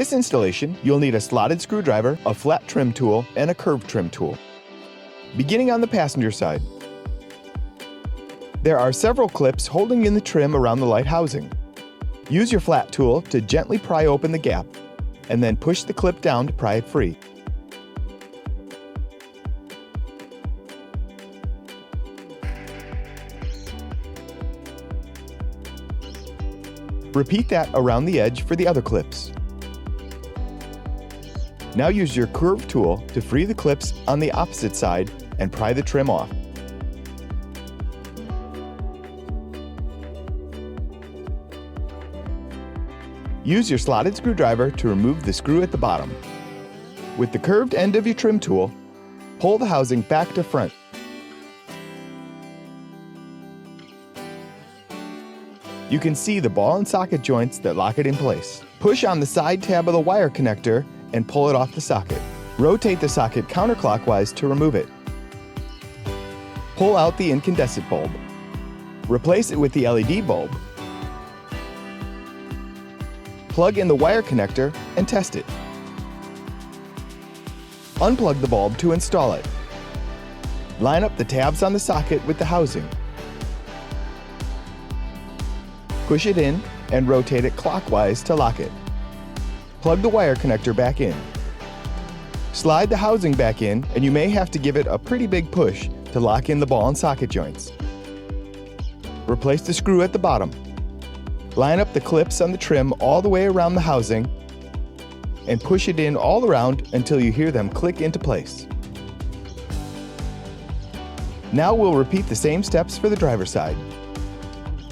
this installation, you'll need a slotted screwdriver, a flat trim tool, and a curved trim tool. Beginning on the passenger side, there are several clips holding in the trim around the light housing. Use your flat tool to gently pry open the gap, and then push the clip down to pry it free. Repeat that around the edge for the other clips. Now use your curved tool to free the clips on the opposite side and pry the trim off. Use your slotted screwdriver to remove the screw at the bottom. With the curved end of your trim tool, pull the housing back to front. You can see the ball and socket joints that lock it in place. Push on the side tab of the wire connector and pull it off the socket. Rotate the socket counterclockwise to remove it. Pull out the incandescent bulb. Replace it with the LED bulb. Plug in the wire connector and test it. Unplug the bulb to install it. Line up the tabs on the socket with the housing. Push it in and rotate it clockwise to lock it. Plug the wire connector back in. Slide the housing back in, and you may have to give it a pretty big push to lock in the ball and socket joints. Replace the screw at the bottom. Line up the clips on the trim all the way around the housing and push it in all around until you hear them click into place. Now we'll repeat the same steps for the driver's side.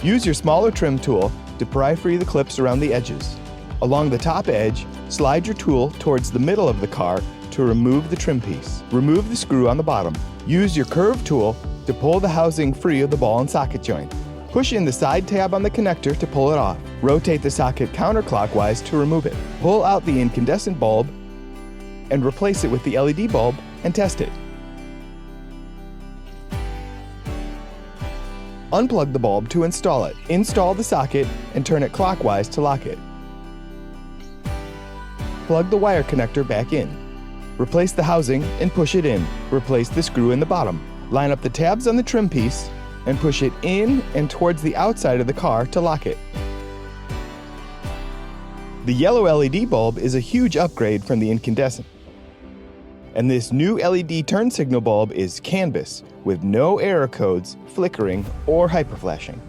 Use your smaller trim tool to pry free the clips around the edges. Along the top edge, slide your tool towards the middle of the car to remove the trim piece. Remove the screw on the bottom. Use your curved tool to pull the housing free of the ball and socket joint. Push in the side tab on the connector to pull it off. Rotate the socket counterclockwise to remove it. Pull out the incandescent bulb and replace it with the LED bulb and test it. Unplug the bulb to install it. Install the socket and turn it clockwise to lock it. Plug the wire connector back in. Replace the housing and push it in. Replace the screw in the bottom. Line up the tabs on the trim piece and push it in and towards the outside of the car to lock it. The yellow LED bulb is a huge upgrade from the incandescent. And this new LED turn signal bulb is canvas with no error codes, flickering, or hyperflashing.